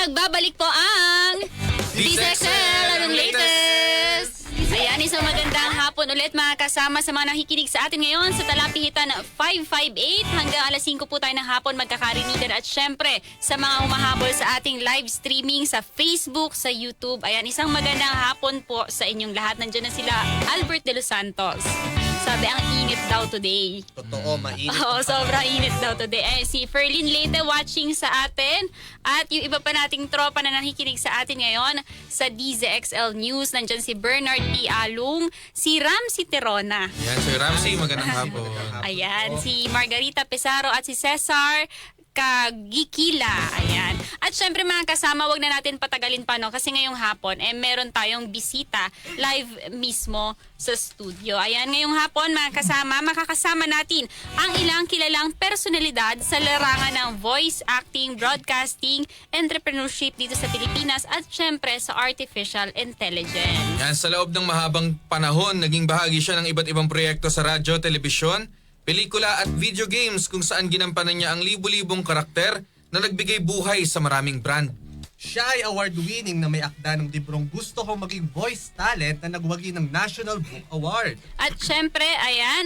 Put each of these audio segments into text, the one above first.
magbabalik po ang DZXL, anong latest? Ayan, isang magandang hapon ulit mga kasama sa mga nakikinig sa atin ngayon sa Talapihitan 558 hanggang alas 5 po tayo ng hapon magkakarinigan at syempre sa mga humahabol sa ating live streaming sa Facebook, sa YouTube. Ayan, isang magandang hapon po sa inyong lahat. Nandiyan na sila Albert De Los Santos. Sabi, ang init daw today. Totoo, mainit. Oo, sobrang init daw today. Si Ferlin Leyte watching sa atin at yung iba pa nating tropa na nakikinig sa atin ngayon sa DZXL News. Nandyan si Bernard P. Alung, si Ramsey Terona. Yan, Sir Ramsey, magandang hapon. Ayan, si Margarita Pesaro at si Cesar Kagikila. Ayan. At syempre mga kasama, wag na natin patagalin pa, no? Kasi ngayong hapon, meron tayong bisita live mismo sa studio. Ayan, ngayong hapon mga kasama, makakasama natin ang ilang kilalang personalidad sa larangan ng voice acting, broadcasting, entrepreneurship dito sa Pilipinas at syempre sa artificial intelligence. Yan, sa loob ng mahabang panahon, naging bahagi siya ng iba't ibang proyekto sa radyo, telebisyon, pelikula at video games kung saan ginampanan niya ang libu-libong karakter na nagbigay buhay sa maraming brand. Siya ay award-winning na may akda ng librong Gusto Kong Maging Voice Talent na nagwagi ng National Book Award. At syempre, ayan,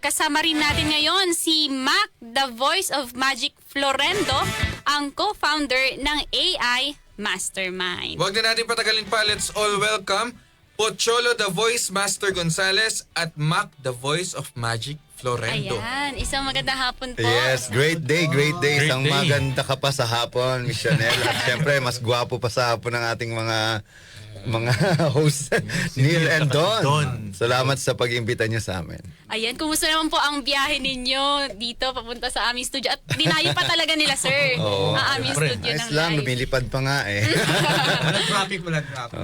kasama rin natin ngayon si Mac, the voice of Magic Florendo, ang co-founder ng AI Mastermind. Huwag na natin patagalin pa, let's all welcome Pocholo the Voice Master Gonzales at Mac the Voice of Magic Florendo. Ayan, isang magandang hapon po. Yes, great day, great day. Great Isang day. maganda ka pa sa hapon, Miss Chanel. At syempre, mas gwapo pa sa hapon ng ating mga hosts, Neil and Don. Salamat sa pag-imbita niyo sa amin. Ayan, kumusta naman po ang biyahe ninyo dito papunta sa aming studio? At dinayo pa talaga nila, sir, Oo. ang aming studio Ayos ng lang, live. lumilipad pa nga eh. Walang traffic, walang traffic.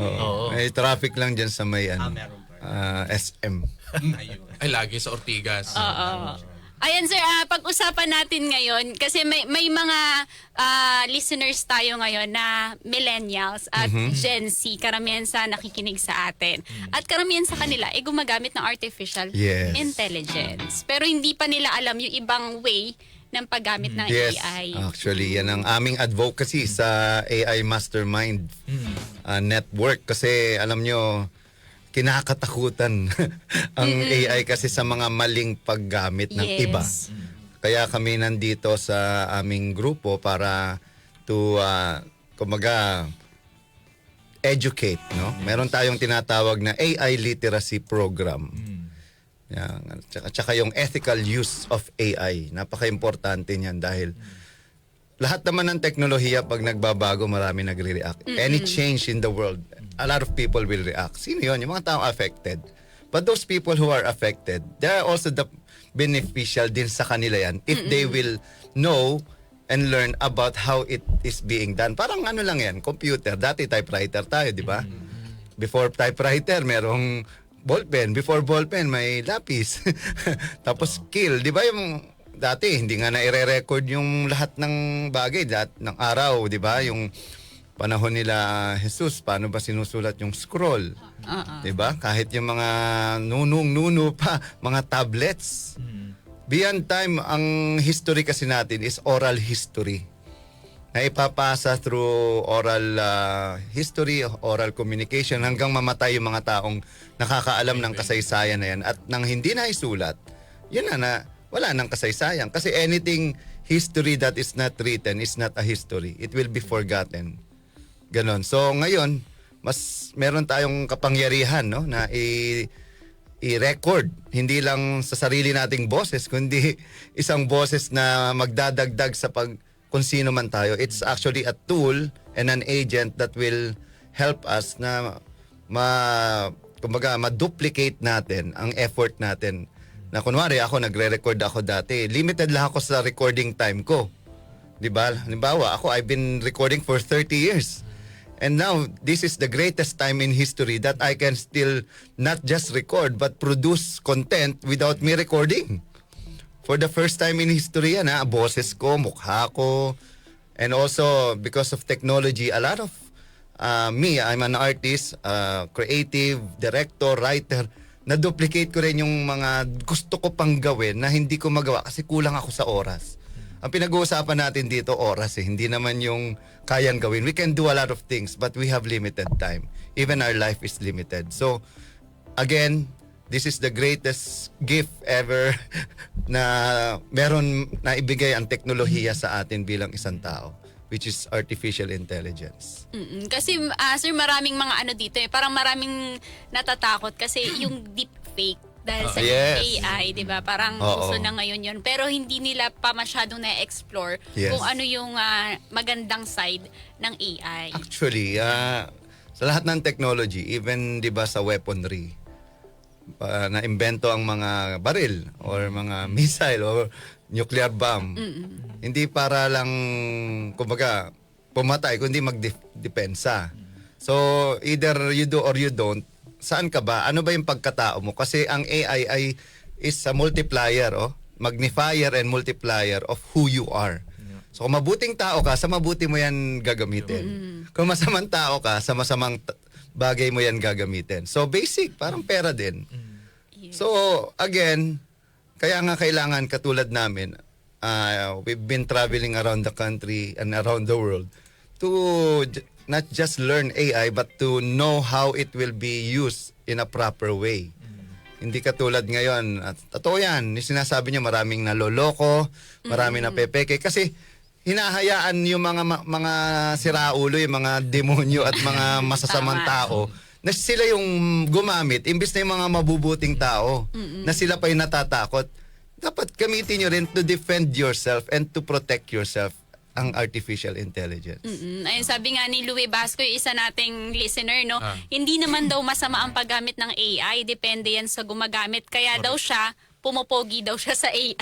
May traffic lang dyan sa may Meron pa. SM. Ayun. Ay, lagi sa Ortigas. Oo. Ayan sir, pag-usapan natin ngayon kasi may mga listeners tayo ngayon na millennials at Gen Z, karamihan sa nakikinig sa atin. At karamihan sa kanila ay gumagamit ng artificial Yes. intelligence. Pero hindi pa nila alam yung ibang way ng paggamit ng Yes, AI. actually, yan ang aming advocacy sa AI Mastermind network. Kasi alam nyo, kinakatakutan ang AI kasi sa mga maling paggamit ng Yes. iba. Kaya kami nandito sa aming grupo para to kumaga educate, no? Meron tayong tinatawag na AI literacy program. Yan, at saka yung ethical use of AI. Napaka-importante niyan dahil lahat naman ng teknolohiya pag nagbabago, marami nagre-react. Any change in the world, a lot of people will react. Sino yun? Yung mga tao affected. But those people who are affected, they are also the beneficial din sa kanila yan if they will know and learn about how it is being done. Parang ano lang yan, computer. Dati typewriter tayo, di ba? Before typewriter, merong ballpen. Before ballpen, may lapis. Tapos skill. Di ba yung dati, hindi nga na-record yung lahat ng bagay, lahat ng araw, di ba? Yung panahon nila Jesus, paano ba sinusulat yung scroll? Di ba? Kahit yung mga nunong-nuno pa, mga tablets. Beyond time, ang history kasi natin is oral history. Na ipapasa through oral history, oral communication, hanggang mamatay yung mga taong nakakaalam ng kasaysayan na yan. At nang hindi na isulat, yun na wala nang kasaysayan. Kasi anything history that is not written is not a history. It will be forgotten. Ganon. So ngayon, mas meron tayong kapangyarihan, no, na i-record. Hindi lang sa sarili nating boses, kundi isang boses na magdadagdag sa kung sino man tayo. It's actually a tool and an agent that will help us na ma-duplicate natin ang effort natin. Na kunwari ako, nagre-record ako dati. Limited lang ako sa recording time ko. Diba? Halimbawa, I've been recording for 30 years. And now, this is the greatest time in history that I can still not just record but produce content without me recording. For the first time in history yan, boses ko, mukha ko. And also, because of technology, a lot of I'm an artist, creative, director, writer. Na-duplicate ko rin yung mga gusto ko pang gawin na hindi ko magawa kasi kulang ako sa oras. Ang pinag-uusapan natin dito, oras eh. Hindi naman yung kayang gawin. We can do a lot of things, but we have limited time. Even our life is limited. So, again, this is the greatest gift ever na meron na ibigay ang teknolohiya sa atin bilang isang tao, which is artificial intelligence. Kasi sir, maraming mga ano dito eh. Parang maraming natatakot kasi yung deepfake dahil sa Yes. AI, di ba? Parang Oo. uso na ngayon yun. Pero hindi nila pa masyadong na-explore Yes. kung ano yung magandang side ng AI. Actually, sa lahat ng technology, even 'di ba sa weaponry, na-imbento ang mga baril or mga missile or nuclear bomb. Hindi para lang, kumbaga, pumatay, kundi magdepensa. So, either you do or you don't. Saan ka ba? Ano ba yung pagkatao mo? Kasi ang AI is a multiplier, magnifier and multiplier of who you are. So, kung mabuting tao ka, sa mabuti mo yan gagamitin. Kung masamang tao ka, sa masamang bagay mo yan gagamitin. So, basic, parang pera din. So, again, kaya nga kailangan katulad namin, we've been traveling around the country and around the world to not just learn AI but to know how it will be used in a proper way. Hindi katulad ngayon, at totoo yan, yung sinasabi niya maraming naloloko, maraming napepeke kasi hinahayaan yung mga siraulo, yung mga demonyo at mga masasamang Tama. tao na sila yung gumamit imbis na yung mga mabubuting tao na sila pa yung natatakot. Dapat gamitin nyo rin to defend yourself and to protect yourself ang artificial intelligence. Ayun, sabi nga ni Louie Basco, yung isa nating listener, no? Hindi naman daw masama ang paggamit ng AI. Depende yan sa gumagamit. Kaya daw siya, pumopogi daw siya sa AI.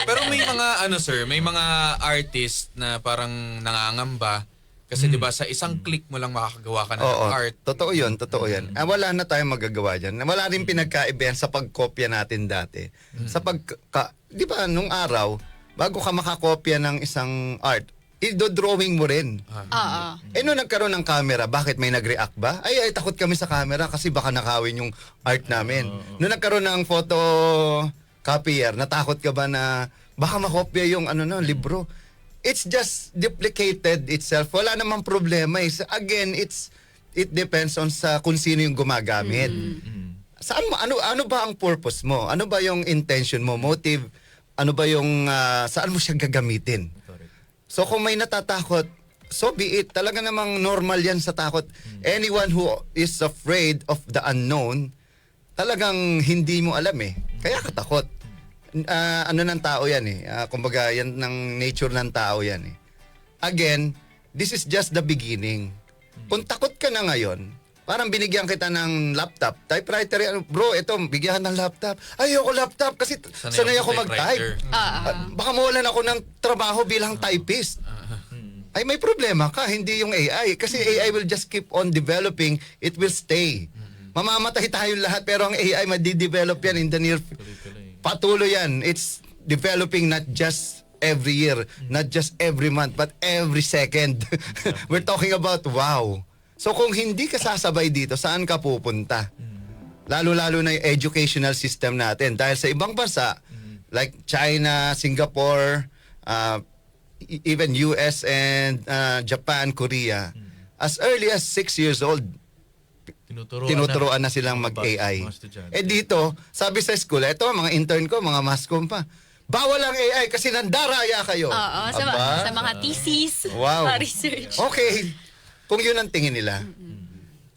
Pero may mga sir, may mga artist na parang nangangamba kasi 'di ba sa isang click mo lang makakagawa ka na ng Oo, art. totoo yun, totoo yan. Wala na tayong magagawa dyan. Wala rin pinagkaibahan sa pagkopya natin dati. Di ba, nung araw, bago ka makakopya ng isang art, i-drawing mo rin. Oo. Nung nagkaroon ng camera, bakit may nag-react ba? Ay, takot kami sa camera kasi baka nakawin yung art namin. Nung nagkaroon ng photo copier, natakot ka ba na baka makopya yung libro? It's just duplicated itself. Wala namang problema. Again, it depends on kung sino yung gumagamit. Saan mo, ano ba ang purpose mo? Ano ba yung intention mo, motive? Ano ba yung saan mo siya gagamitin? So kung may natatakot, so be it. Talaga namang normal yan sa takot. Anyone who is afraid of the unknown, talagang hindi mo alam eh. Kaya katakot. Ano ng tao yan eh. Kumbaga, yan ng nature ng tao yan eh. Again, this is just the beginning. Kung takot ka na ngayon, parang binigyan kita ng laptop, typewriter yan. Bro, ito, bigyan ng laptop. Ayoko laptop kasi sanay ako mag-type. Baka mawalan ako ng trabaho bilang typist. Ay may problema ka, hindi yung AI. Kasi AI will just keep on developing, it will stay. Mamamatay tayong lahat pero ang AI madi-develop yan in the near patuloy yan. It's developing not just every year, not just every month, but every second. We're talking about wow. So kung hindi ka sasabay dito, saan ka pupunta? Lalo-lalo na yung educational system natin. Dahil sa ibang bansa, like China, Singapore, even US and Japan, Korea, as early as 6 years old, tinuturuan na silang mag-AI. Dito, sabi sa school, eto mga intern ko, mga mascom pa, bawal ang AI kasi nandaraya kayo. Oo, sa mga thesis, Wow. mga research. Okay, kung yun ang tingin nila,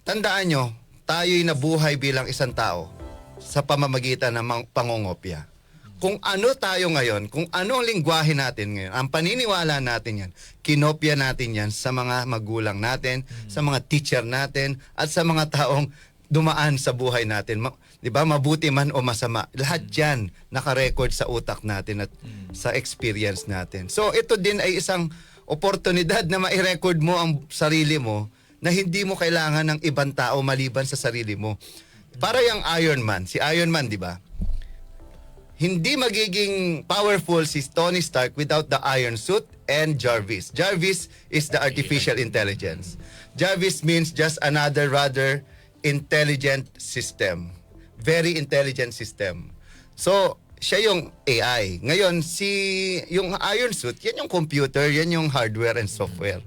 tandaan nyo, tayo'y nabuhay bilang isang tao sa pamamagitan ng pangongopya. Kung ano tayo ngayon, kung ano ang lingwahe natin ngayon, ang paniniwala natin yan, kinopya natin yan sa mga magulang natin, sa mga teacher natin, at sa mga taong dumaan sa buhay natin. Di ba? Mabuti man o masama. Lahat yan nakarecord sa utak natin at sa experience natin. So ito din ay isang oportunidad na ma-record mo ang sarili mo na hindi mo kailangan ng ibang tao maliban sa sarili mo. Para yung Iron Man, si Iron Man, di ba? Hindi magiging powerful si Tony Stark without the iron suit and Jarvis. Jarvis is the artificial intelligence. Jarvis means just another rather intelligent system. Very intelligent system. So, siya yung AI. Ngayon, yung Iron Suit, yan yung computer, yan yung hardware and software.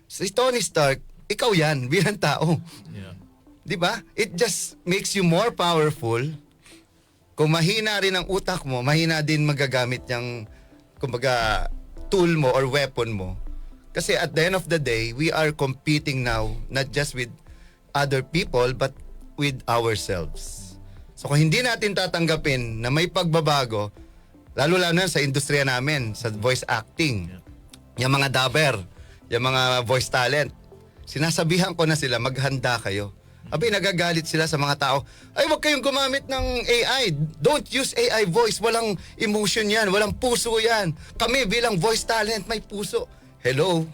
Si Tony Stark, ikaw yan, bilang tao. Yeah. Di ba? It just makes you more powerful. Kung mahina rin ang utak mo, mahina din magagamit yung, kumbaga, tool mo or weapon mo. Kasi at the end of the day, we are competing now, not just with other people, but with ourselves. So kung hindi natin tatanggapin na may pagbabago, lalo-lalo na sa industriya namin, sa voice acting, yung mga dubber, yung mga voice talent, sinasabihan ko na sila, maghanda kayo. Abi, nagagalit sila sa mga tao, ay wag kayong gumamit ng AI. Don't use AI voice. Walang emotion yan, walang puso yan. Kami bilang voice talent, may puso. Hello?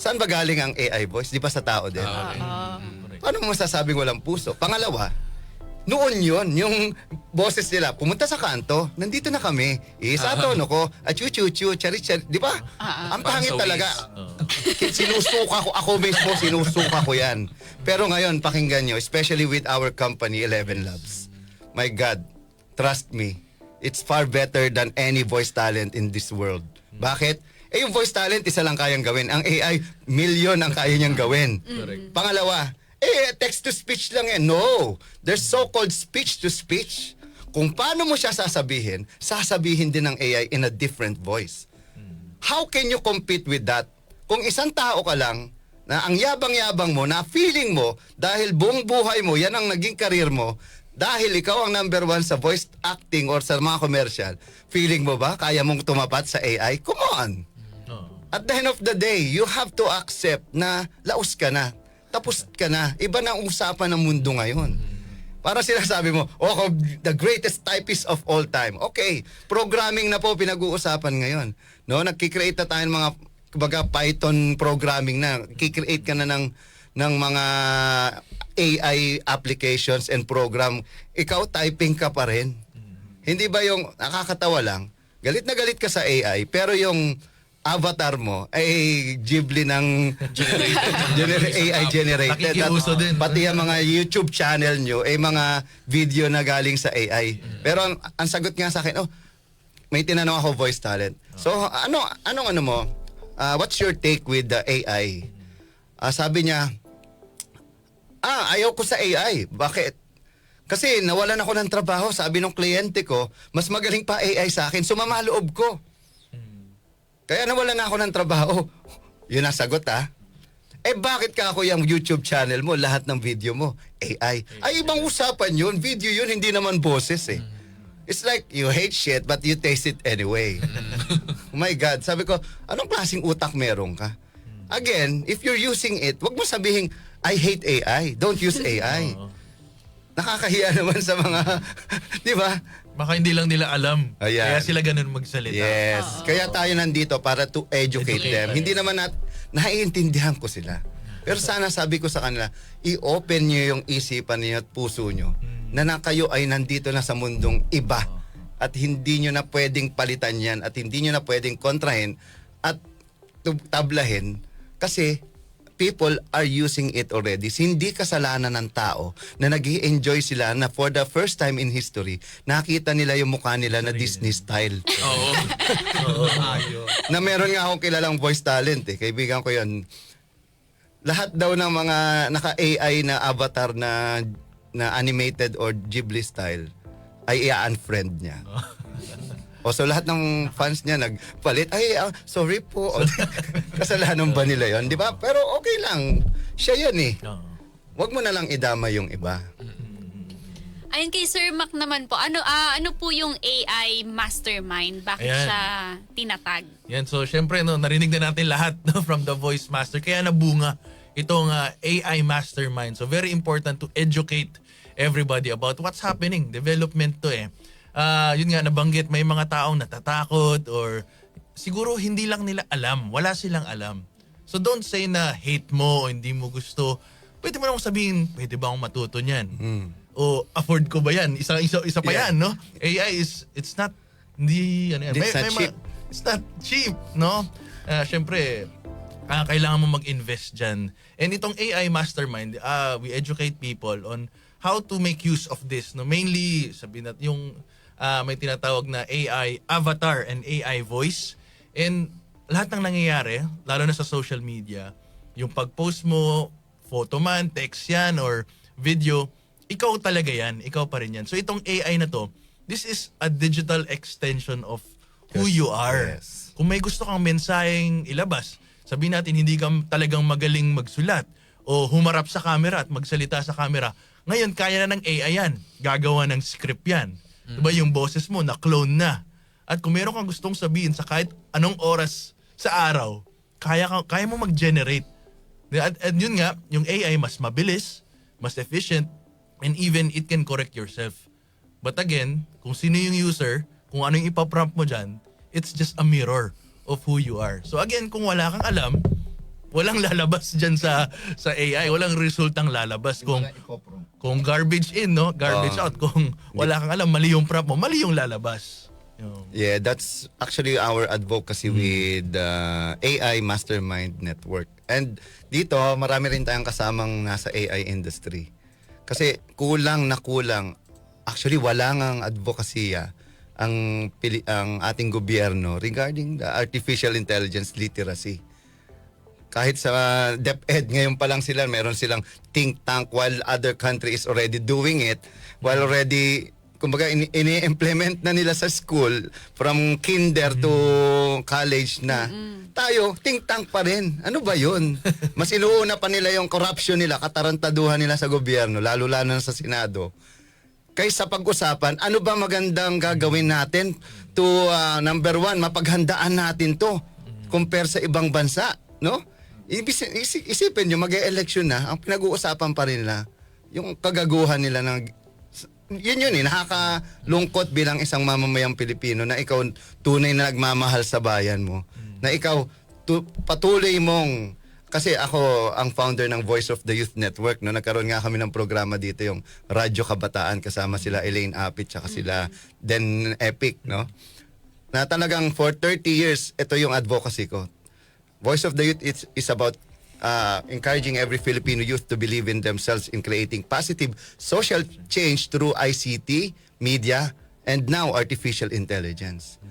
Saan ba galing ang AI voice? Di ba sa tao din? Paano mo masasabing walang puso? Pangalawa, noon yon yung boses nila, pumunta sa kanto, nandito na kami, isa tono ko, at chu-chu-chu, chari-chari, di ba? Ang pangit Parang sa talaga. Waze. Sinusuka ko, ako mismo sinusuka ko yan. Pero ngayon, pakinggan nyo, especially with our company, 11 Labs. My God, trust me, it's far better than any voice talent in this world. Bakit? Yung voice talent, isa lang kayang gawin. Ang AI, milyon ang kaya niyang gawin. Pangalawa, text-to-speech lang yan. No, there's so-called speech-to-speech. Kung paano mo siya sasabihin din ng AI in a different voice. How can you compete with that? Kung isang tao ka lang, na ang yabang-yabang mo, na feeling mo, dahil buong buhay mo, yan ang naging career mo, dahil ikaw ang number 1 sa voice acting or sa mga commercial, feeling mo ba, kaya mong tumapat sa AI? Come on! At the end of the day, you have to accept na laos ka na. Tapos ka na. Iba na ang usapan ng mundo ngayon. Para sinasabi mo, oh, the greatest typist of all time. Okay, programming na po pinag-uusapan ngayon. No, nagki-create na tayo ng mga kumbaga Python programming na. Ki-create ka na ng mga AI applications and program. Ikaw typing ka pa rin. Hindi ba yung nakakatawa lang? Galit na galit ka sa AI, pero yung avatar mo ay Ghibli ng AI generated. Nakikiuso din. Pati yung mga YouTube channel nyo ay mga video na galing sa AI. Pero ang sagot nga sa akin, may tinanong ako voice talent. So ano mo? What's your take with the AI? Sabi niya, ayaw ko sa AI. Bakit? Kasi nawalan ako ng trabaho. Sabi ng kliyente ko, mas magaling pa AI sa akin. Sumama loob ko. Kaya nawalan na ako ng trabaho. Yun ang sagot bakit ka ako yung YouTube channel mo, lahat ng video mo, AI? Ay, ibang usapan yun. Video yun, hindi naman boses It's like, you hate shit, but you taste it anyway. Oh my God. Sabi ko, anong klaseng utak meron ka? Again, if you're using it, wag mo sabihin, I hate AI. Don't use AI. Nakakahiya naman sa mga, di ba? Baka hindi lang nila alam. Ayan. Kaya sila ganun magsalita. Yes. Kaya tayo nandito para to educate them. Hindi naman naiintindihan ko sila. Pero sana sabi ko sa kanila, i-open nyo yung isipan niyo at puso nyo na kayo ay nandito na sa mundong iba at hindi nyo na pwedeng palitan yan at hindi nyo na pwedeng kontrahin at tablahin kasi people are using it already. Hindi kasalanan ng tao na nag-i-enjoy sila na for the first time in history, nakita nila yung mukha nila na Disney style. Oo. Na meron nga akong kilalang voice talent Kaibigan ko yun. Lahat daw ng mga naka-AI na avatar na animated or Ghibli style ay i-unfriend niya. So lahat ng fans niya nagpalit, sorry po. Kasalanan ba nila yon, di ba? Pero okay lang. Siya yun Wag mo na lang idama yung iba. Ayun kay Sir Mac naman po, ano po yung AI mastermind? Bakit Ayan. siya tinatag? Yan, so syempre narinig na natin lahat from the voice master. Kaya nabunga itong AI mastermind. So very important to educate everybody about what's happening. Development to yun nga, nabanggit may mga taong natatakot or siguro hindi lang nila alam. Wala silang alam. So don't say na hate mo o hindi mo gusto. Pwede mo naman sabihin, pwede ba akong matuto niyan? O afford ko ba yan? Isa pa yan, no? AI it's not, hindi, ano yan. It's not cheap. It's not cheap, no? Syempre, kailangan mo mag-invest dyan. And itong AI mastermind, we educate people on how to make use of this, no? Mainly, sabihin natin, yung may tinatawag na AI avatar and AI voice. And lahat ng nangyayari, lalo na sa social media, yung pag-post mo, photo man, text yan, or video, ikaw talaga yan, ikaw pa rin yan. So itong AI na to, this is a digital extension of who you are. Yes. Kung may gusto kang mensaheng ilabas, sabihin natin hindi ka talagang magaling magsulat o humarap sa camera at magsalita sa camera, ngayon kaya na ng AI yan. Gagawa ng script yan. Diba yung boses mo na-clone na. At kung meron kang gustong sabihin sa kahit anong oras sa araw, kaya mo mag-generate. At yun nga, yung AI mas mabilis, mas efficient, and even it can correct yourself. But again, kung sino yung user, kung ano yung ipaprompt mo dyan, it's just a mirror of who you are. So again, kung wala kang alam, walang lalabas dyan sa AI. Walang resultang lalabas. Kung garbage in, no? Garbage out. Kung wala kang alam, mali yung prompt mo, mali yung lalabas. Yeah, that's actually our advocacy with AI Mastermind Network. And dito, marami rin tayong kasamang nasa AI industry. Kasi kulang na kulang. Actually, wala ngang advokasya ang ating gobyerno regarding the artificial intelligence literacy. Kahit sa DepEd, ngayon pa lang sila, meron silang think tank while other country is already doing it, while already, kumbaga, ini-implement na nila sa school from kinder to college na. Tayo, think tank pa rin. Ano ba yun? Mas inuuna pa nila yung corruption nila, katarantaduhan nila sa gobyerno, lalo-lalo na sa Senado. Kaysa pag-usapan, ano ba magandang gagawin natin to, number one, mapaghandaan natin to compare sa ibang bansa, no? Isipin nyo, mag-e-election na, ang pinag-uusapan pa rin nila, yung kagaguhan nila ng, yun nakakalungkot bilang isang mamamayang Pilipino na ikaw tunay na nagmamahal sa bayan mo. Na ikaw patuloy mong, kasi ako ang founder ng Voice of the Youth Network, no, nagkaroon nga kami ng programa dito, yung Radyo Kabataan, kasama sila Elaine Apit, tsaka sila Den Epic, no? Na talagang for 30 years, ito yung advocacy ko. Voice of the Youth is about encouraging every Filipino youth to believe in themselves in creating positive social change through ICT, media, and now artificial intelligence.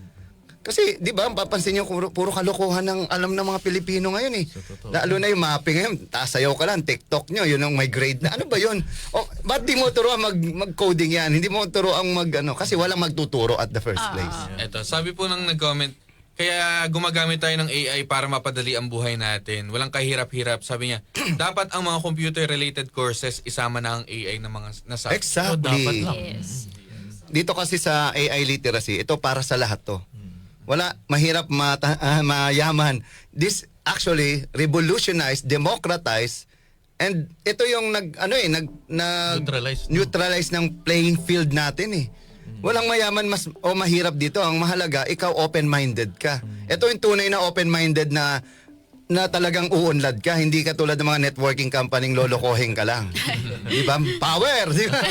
Kasi, di ba, papansin nyo, puro kalokohan ng alam ng mga Pilipino ngayon eh. Lalo na yung mapping ngayon, sayaw ka lang, TikTok nyo, yun ang may grade na. Ano ba yun? O, ba't di mo turuan mag-coding yan? Hindi mo turuan kasi walang magtuturo at the first place. Eto, sabi po ng nag-comment, kaya gumagamit tayo ng AI para mapadali ang buhay natin. Walang kahirap-hirap. Sabi niya, dapat ang mga computer-related courses isama na ang AI ng mga nasa... Exactly. dapat lang. Yes. Dito kasi sa AI literacy, ito para sa lahat to. Wala, mahirap mayaman. This actually revolutionized, democratized, and ito yung neutralize ng playing field natin eh. Walang mayaman o mahirap dito. Ang mahalaga, ikaw open-minded ka. Ito yung tunay na open-minded na talagang uunlad ka. Hindi ka tulad ng mga networking company lolokohin ka lang. Di ba? Power! Di ba?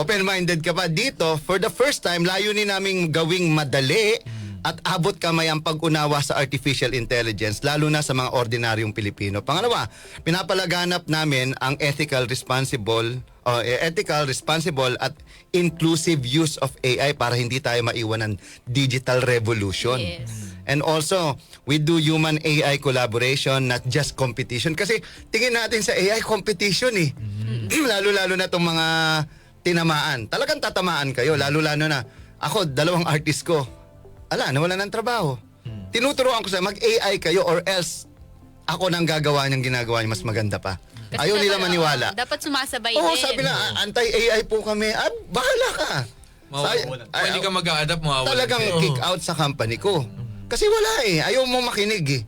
Open-minded ka pa. Dito, for the first time, layunin naming gawing madali at abot kamay ang pag-unawa sa artificial intelligence, lalo na sa mga ordinaryong Pilipino. Pangalawa, pinapalaganap namin ang ethical, responsible at inclusive use of AI para hindi tayo maiwan ng digital revolution. Yes. And also, we do human AI collaboration, not just competition. Kasi tingin natin sa AI competition eh. Lalo-lalo na itong mga tinamaan. Talagang tatamaan kayo. Lalo-lalo na ako, 2 artist ko. Nawala ng trabaho. Tinuturoan ko sa mag-AI kayo or else ako nang gagawa niyang ginagawa niya mas maganda pa. Kasi Ayaw nila dapat, maniwala. dapat sumasabay Oo, din. sabi na, anti-AI po kami. Bahala ka. Pwede ka mag-a-adapt, mawawalan. Talagang kick out sa company ko. Kasi wala eh. Ayaw mo makinig eh.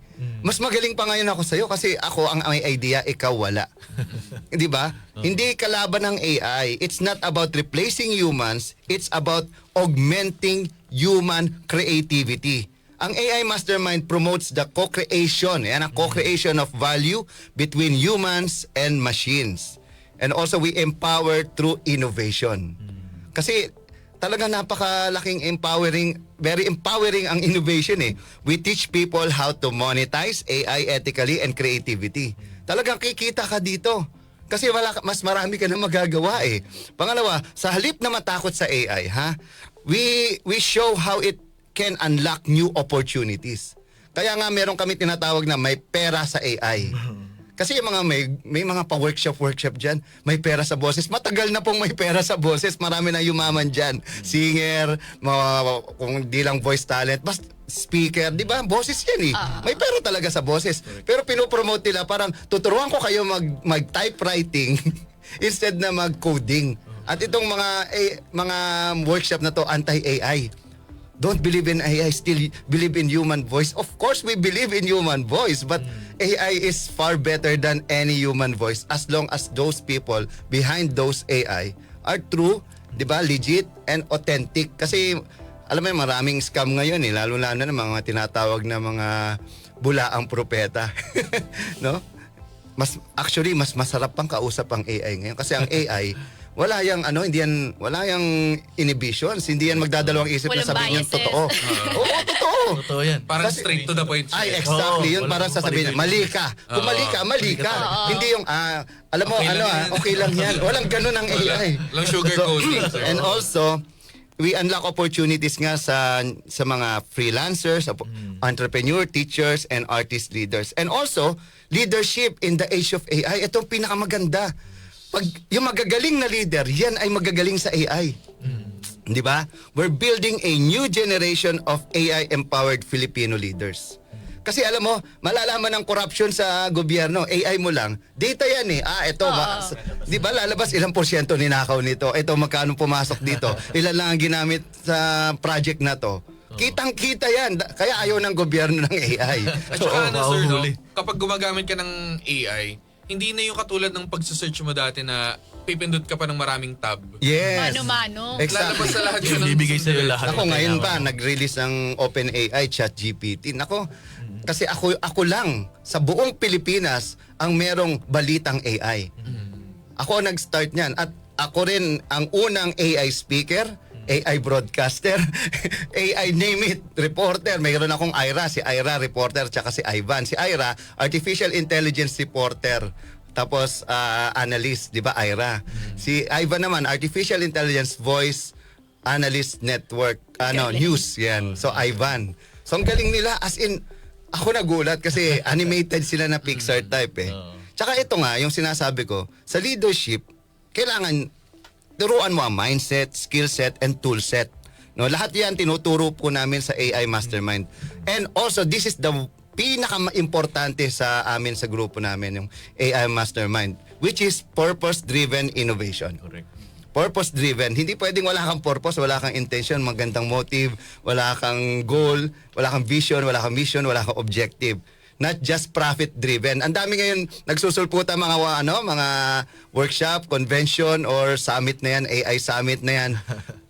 Mas magaling pa ngayon ako sa'yo kasi ako ang may idea, ikaw wala. Di ba? Hindi kalaban ng AI. It's not about replacing humans. It's about augmenting human creativity. Ang AI Mastermind promotes the co-creation, ang co-creation of value between humans and machines. And also we empower through innovation. Kasi talaga napakalaking empowering, very empowering ang innovation eh. We teach people how to monetize AI ethically and creativity. Talagang kikita ka dito. Kasi mas marami ka na magagawa eh. Pangalawa, sa halip na matakot sa AI, we show how it can unlock new opportunities. Kaya nga meron kami tinatawag na may pera sa AI. Kasi yung mga may mga pa-workshop dyan, may pera sa boses. Matagal na pong may pera sa boses. Marami na yumaman dyan. Singer, kung di lang voice talent, basta speaker, di ba? Boses yan eh. May pera talaga sa boses. Pero pinopromote nila parang tuturuan ko kayo mag-typewriting instead na mag-coding. At itong mga workshop na to, anti-AI. Don't believe in AI, still believe in human voice. Of course, we believe in human voice, but AI is far better than any human voice as long as those people behind those AI are true, 'di ba, legit and authentic. Kasi alam mo, maraming scam ngayon eh, lalo-lalo na mga tinatawag na mga bulaang propeta. No? Mas masarap pang kausap ang AI ngayon kasi ang AI wala yang inhibitions, hindi yan magdadalawang isip na Walang sabihin yung biases. totoo. Oo, totoo. Totoo yan. Parang straight to the point. Ay, exactly. Yun walang parang sasabihin, mali ka. Kung mali ka, mali ka. Hindi yung, alam mo, Okay lang yan. okay lang yan. Walang ganun ang AI. Walang sugarcoating, sir. And also, we unlock opportunities nga sa mga freelancers, entrepreneur, teachers, and artist leaders. And also, leadership in the age of AI. Ito ang pinakamaganda. Pag yung magagaling na leader, yan ay magagaling sa AI. Di ba? We're building a new generation of AI-empowered Filipino leaders. Kasi alam mo, malalaman ng corruption sa gobyerno, AI mo lang, data yan eh. Di ba lalabas ilang porsyento ninakaw nito? Ito, magkano pumasok dito? Ilan lang ang ginamit sa project na to? Kitang-kita yan. Kaya ayaw ng gobyerno ng AI. At saka sir, no, mahuli. kapag gumagamit ka ng AI, hindi na yung katulad ng pagsasearch mo dati na pipindot ka pa ng maraming tab. Yes. Mano-mano. Lalabas Exactly. sa lahat yun ng Bibigay sa'yo diretso. lahat. Ako ngayon pa, nag-release ng OpenAI ChatGPT. Nako, kasi ako lang sa buong Pilipinas ang merong balitang AI. Ako ang nag-start niyan. At ako rin ang unang AI speaker, AI broadcaster, AI name it, reporter. Mayroon akong Ira, si Ira reporter, tsaka si Ivan. Si Ira, artificial intelligence reporter. Tapos analyst, di ba Ira? Si Ivan naman, artificial intelligence voice analyst network, news, yan. So Ivan. So ang galing nila, as in, ako nagulat kasi animated sila na Pixar type eh. Tsaka ito nga, yung sinasabi ko, sa leadership, kailangan turuan mo ang mindset, skill set, and tool set. No, lahat yan tinuturo po namin sa AI Mastermind. And also, this is the pinaka-importante sa amin sa grupo namin, yung AI Mastermind, which is purpose-driven innovation. Correct. Purpose-driven. Hindi pwedeng wala kang purpose, wala kang intention, magandang motive, wala kang goal, wala kang vision, wala kang mission, wala kang objective. Not just profit-driven. Ang dami ngayon nagsusulputan mga workshop, convention, or summit na yan, AI summit na yan.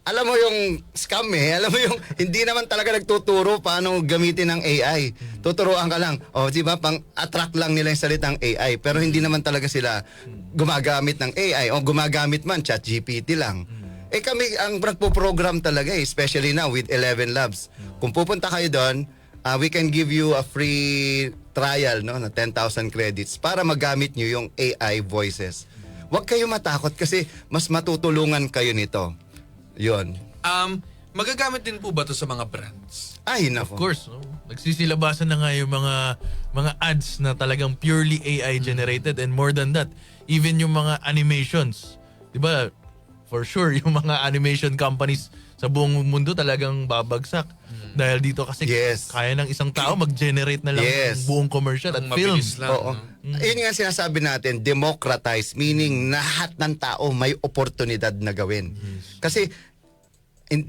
Alam mo yung scam eh. Alam mo yung hindi naman talaga nagtuturo paano gamitin ng AI. Tuturuan ka lang. O, di ba? Pang-attract lang nila yung salitang AI. Pero hindi naman talaga sila gumagamit ng AI. O gumagamit man, ChatGPT lang. Eh kami ang nagpo-program talaga eh. Especially now with 11 Labs. Kung pupunta kayo doon, we can give you a free trial no na 10,000 credits para magamit nyo yung AI voices. Huwag kayo matakot kasi mas matutulungan kayo nito. Yun. Magagamit din po ba to sa mga brands? Ay, Of nako. course, no? Nagsisilabasan na nga yung mga ads na talagang purely AI generated, and more than that, even yung mga animations. 'Di ba? For sure, yung mga animation companies sa buong mundo talagang babagsak. Dahil dito kasi Yes. kaya ng isang tao mag-generate na lang Yes. ng buong commercial at Ang film. mabilis lang. Oo. No? Yun nga sinasabi natin, democratize, meaning lahat ng tao may oportunidad na gawin. Kasi,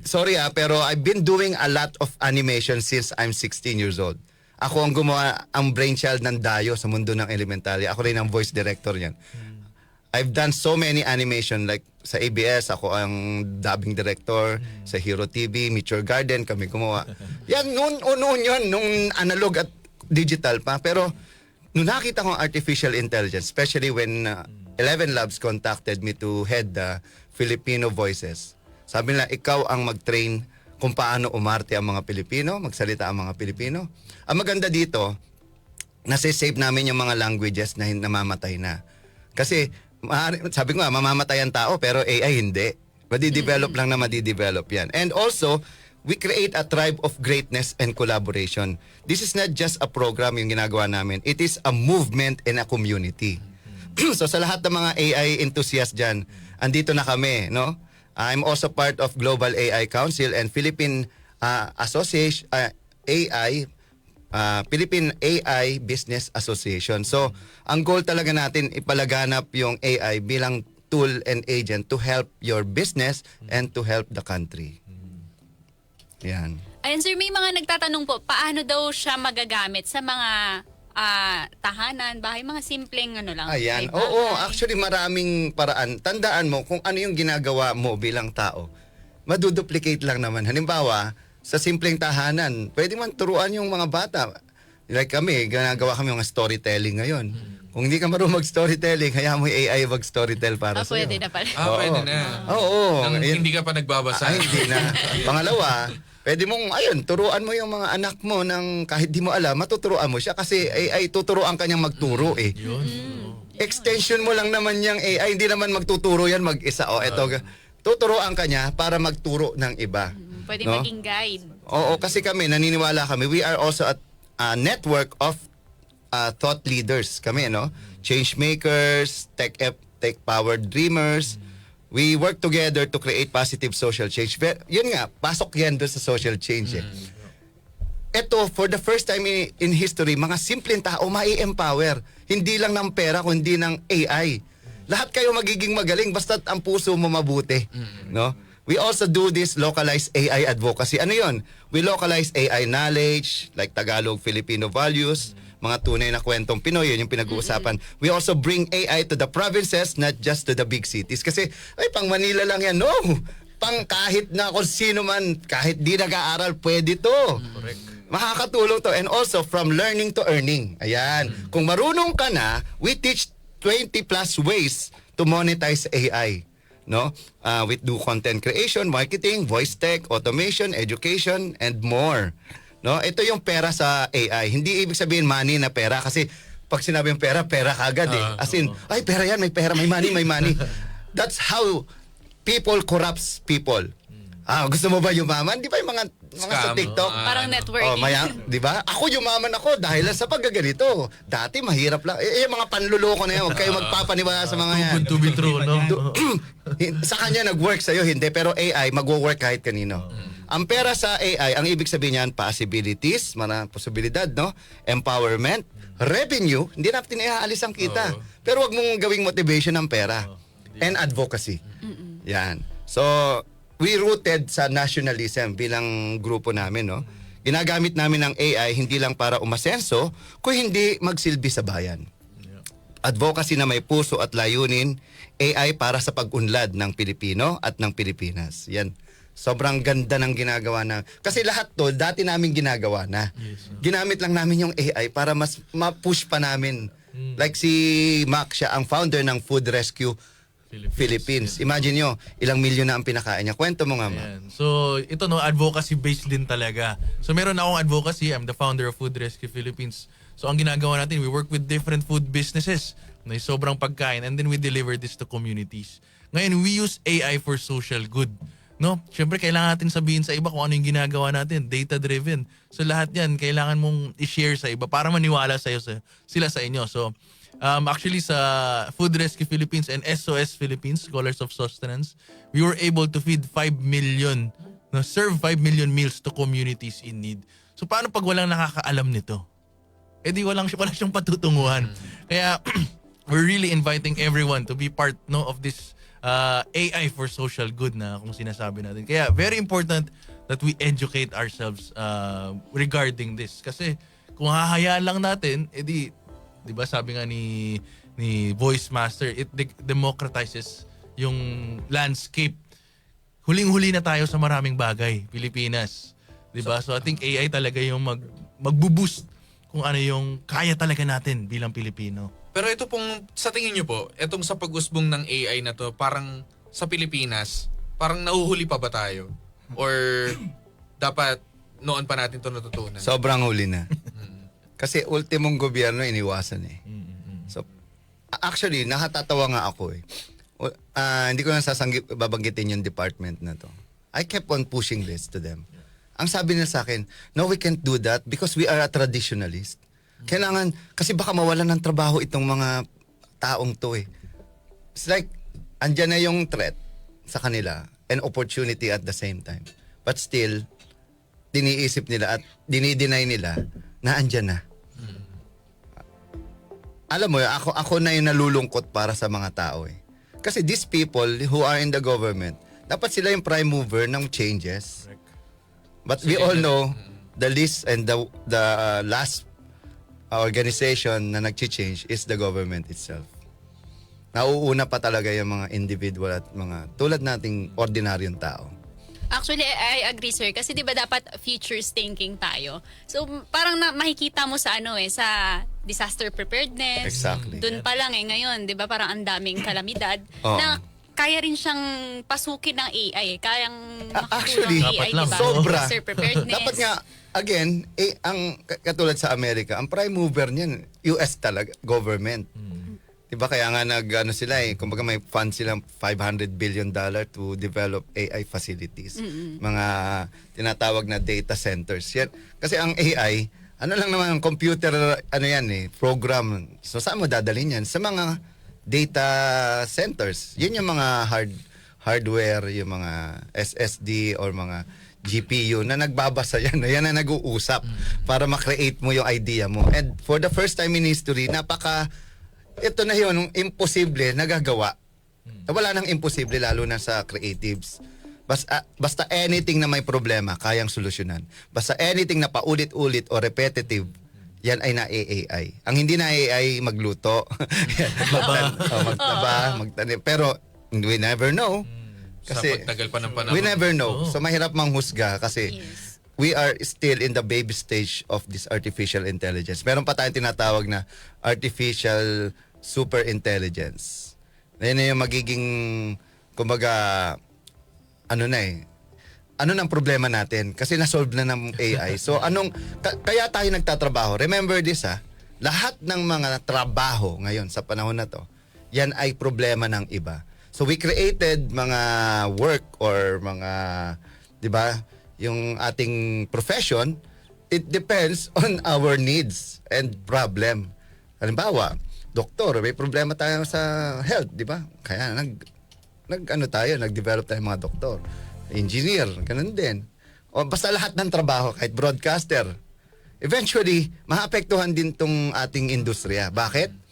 sorry pero I've been doing a lot of animation since I'm 16 years old. Ako ang gumawa, ang brainchild ng Dayo sa mundo ng elementarya. Ako rin ang voice director niyan. I've done so many animation like sa ABS, ako ang dubbing director, sa Hero TV, Meteor Garden, kami gumawa. Yan, noon yun, nung analog at digital pa. Pero nung nakita ko ang artificial intelligence, especially when 11 Labs contacted me to head the Filipino Voices, sabi nila, ikaw ang mag-train kung paano umarte ang mga Pilipino, magsalita ang mga Pilipino. Ang maganda dito, nasa-save namin yung mga languages na namamatay na. Kasi sabi ko nga, mamamatay ang tao, pero AI hindi. Madidevelop lang na madidevelop yan. And also, we create a tribe of greatness and collaboration. This is not just a program yung ginagawa namin. It is a movement and a community. So sa lahat ng mga AI enthusiasts dyan, andito na kami, no? I'm also part of Global AI Council and Philippine Association Philippine AI Business Association. So, ang goal talaga natin ipalaganap yung AI bilang tool and agent to help your business and to help the country. Yan. Ayun sir, may mga nagtatanong po, paano daw siya magagamit sa mga tahanan, bahay, mga simpleng ano lang. Ayan. bahay. Oo, actually maraming paraan. Tandaan mo kung ano yung ginagawa mo bilang tao. Maduduplicate lang naman. Halimbawa, sa simpleng tahanan, pwede man turuan yung mga bata. Like kami, ginagawa kami mga storytelling ngayon. Kung hindi ka marunong mag-storytelling, hayaan mo yung AI mag-storytell para sa'yo. Pwede na pala. Pwede na. Oo. Nang Ayun. hindi ka pa nagbabasa. Hindi na. Pangalawa, pwede mong, turuan mo yung mga anak mo ng kahit di mo alam, matuturuan mo siya kasi AI tuturuan ka niyang magturo eh. Yun. Extension mo lang naman yung AI, hindi naman magtuturo yan mag-isa. Tuturuan ka niya para magturo ng iba. Pwede No? maging guide. Oo, kasi kami, naniniwala kami, we are also a network of thought leaders. Kami, no? Change makers, tech-powered dreamers. We work together to create positive social change. Yun nga, pasok yan doon sa social change. Ito, for the first time in history, mga simpleng tao mai-empower. Hindi lang ng pera, kundi ng AI. Lahat kayo magiging magaling basta't ang puso mo mabuti. No? We also do this localized AI advocacy. Ano yun? We localize AI knowledge, like Tagalog, Filipino values, mga tunay na kwentong Pinoy, yun yung pinag-uusapan. We also bring AI to the provinces, not just to the big cities. Kasi, pang Manila lang yan. No! Pang kahit na kung sino man, kahit di nag-aaral, pwede to. Correct. Makakatulong to. And also, from learning to earning. Ayan. Kung marunong ka na, we teach 20 plus ways to monetize AI. No? With do content creation, marketing, voice tech, automation, education, and more. No? Ito yung pera sa AI. Hindi ibig sabihin money na pera kasi pag sinabi yung pera, pera kagad eh. As in, ay pera yan, may pera, may money, may money. That's how people corrupts people. Gusto mo ba yumaman? Di ba yung mga sa Scam. TikTok? Parang networking. Di ba? Ako yumaman ako dahil sa paggaganito. Dati mahirap lang. Yung mga panluloko na yan, huwag kayo magpapaniwala sa mga yan. Good to be true, no? Sa kanya nag-work sa'yo, hindi. Pero AI, mag-work kahit kanino. Ang pera sa AI, ang ibig sabihin niyan, possibilities, mga posibilidad, no? Empowerment, revenue, hindi natin iaalis ang kita. Pero wag mong gawing motivation ng pera. And advocacy. Yan. So, we rooted sa nationalism bilang grupo namin, no? Ginagamit namin ang AI hindi lang para umasenso, kung hindi magsilbi sa bayan. Advocacy na may puso at layunin, AI para sa pag-unlad ng Pilipino at ng Pilipinas. Yan. Sobrang ganda ng ginagawa na. Kasi lahat to, dati namin ginagawa na. Ginamit lang namin yung AI para mas ma-push pa namin. Like si Mac, siya ang founder ng Food Rescue Philippines. Imagine nyo, ilang milyon na ang pinakain niya. Kwento mo nga, Ma. Ayan. So, ito no, advocacy-based din talaga. So, meron akong advocacy. I'm the founder of Food Rescue Philippines. So, ang ginagawa natin, we work with different food businesses na sobrang pagkain and then we deliver this to communities. Ngayon, we use AI for social good. No? Siyempre, kailangan natin sabihin sa iba kung ano yung ginagawa natin. Data-driven. So, lahat yan, kailangan mong i-share sa iba para maniwala sila sa inyo. So, actually sa Food Rescue Philippines and SOS Philippines, Scholars of Sustenance, we were able to feed 5 million, serve 5 million meals to communities in need. So paano pag walang nakakaalam nito? Di wala siyang patutunguhan. Kaya we're really inviting everyone to be part of this AI for social good na kung sinasabi natin. Kaya very important that we educate ourselves regarding this. Kasi kung hahayaan lang natin, di ba sabi nga ni Voice Master, it democratizes yung landscape. Huling-huli na tayo sa maraming bagay, Pilipinas. Di ba? So I think AI talaga yung magbo-boost kung ano yung kaya talaga natin bilang Pilipino. Pero ito pong, sa tingin nyo po, itong sa pag-usbong ng AI na to, parang sa Pilipinas, parang nahuhuli pa ba tayo? Or dapat noon pa natin to natutunan? Sobrang huli na. Kasi ultimong gobyerno iniwasan eh. So, Actually, nakatatawa nga ako eh. Hindi ko na babanggitin yung department na to. I kept on pushing this to them. Ang sabi nila sa akin, no, we can't do that because we are a traditionalist. Kailangan, kasi baka mawalan ng trabaho itong mga taong to eh. It's like, andyan na yung threat sa kanila and opportunity at the same time. But still, diniisip nila at dinideny nila na andyan na. Alam mo, ako na yung nalulungkot para sa mga tao eh. Kasi these people who are in the government, dapat sila yung prime mover ng changes. But we all know the least and the last organization na nag-change is the government itself. Nauuna pa talaga yung mga individual at mga tulad nating ordinaryong tao. Actually, I agree, sir. Kasi di ba dapat futures thinking tayo? So, parang makikita mo sa sa disaster preparedness. Exactly. Doon pa lang ngayon, di ba parang ang daming kalamidad Oo. na kaya rin siyang pasukin ng AI. Kayang Actually, makatulong AI, dapat lang. di ba? Sobra. Disaster preparedness. Dapat nga, again, ang katulad sa Amerika, ang prime mover niyan, US talaga, government. Diba kaya nga sila kumbaga may fund silang $500 billion to develop AI facilities. Mga tinatawag na data centers. Yan. Kasi ang AI, ano lang naman, computer, program. So saan mo dadalhin yan? Sa mga data centers. Yun yung mga hardware, yung mga SSD or mga GPU na nagbabasa yan. Yan na nag-uusap para makreate mo yung idea mo. And for the first time in history, ito na yun, imposible, nagagawa. Wala nang imposible, lalo na sa creatives. Basta anything na may problema, kayang solusyonan. Basta anything na paulit-ulit o repetitive, yan ay na-AI. Ang hindi na-AI, magluto. Magtaba, magtanim. Pero we never know. Sa Kasi pagtagal pa ng panahon. we never know. So mahirap manghusga kasi Yes. we are still in the baby stage of this artificial intelligence. Meron pa tayong tinatawag na artificial super intelligence. Yan na yung magiging, kumbaga, ano nang problema natin? Kasi na-solve na ng AI. So kaya tayo nagtatrabaho. Remember this lahat ng mga trabaho ngayon sa panahon na to, yan ay problema ng iba. So we created mga work or mga, di ba, yung ating profession, it depends on our needs and problem. Halimbawa, doktor, may problema tayo sa health, di ba? Kaya nag-develop tayo mga doktor. Engineer, ganun din. O basta lahat ng trabaho, kahit broadcaster, eventually, maapektuhan din tong ating industriya. Bakit?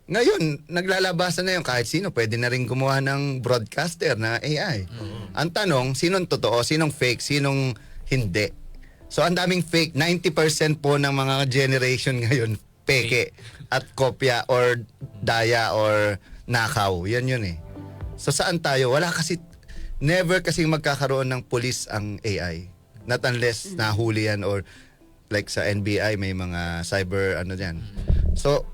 Ngayon, naglalabasan na yung kahit sino, pwede na rin gumawa ng broadcaster na AI. Ang tanong, sinong totoo, sinong fake, sinong hindi. So, ang daming fake. 90% po ng mga generation ngayon, peke at kopya or daya or nakaw. Yan yun eh. So, saan tayo? Wala kasi, never kasing magkakaroon ng police ang AI. Not unless nahuli yan or like sa NBI, may mga cyber dyan. So,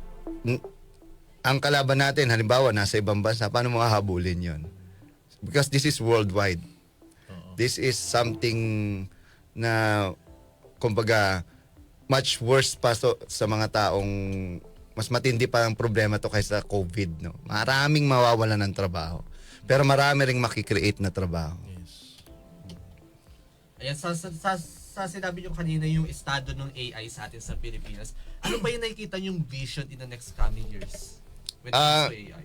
ang kalaban natin, halimbawa, nasa ibang bansa, paano mo hahabulin yun? Because this is worldwide. This is something na, kumbaga, much worse pa sa mga taong, mas matindi pa ang problema to kaysa COVID. No? Maraming mawawalan ng trabaho. Pero marami ring makikreate na trabaho. Ayan, sa sinabi nyo kanina yung estado ng AI sa atin sa Pilipinas, ano ba yung nakikita yung vision in the next coming years when it comes to AI?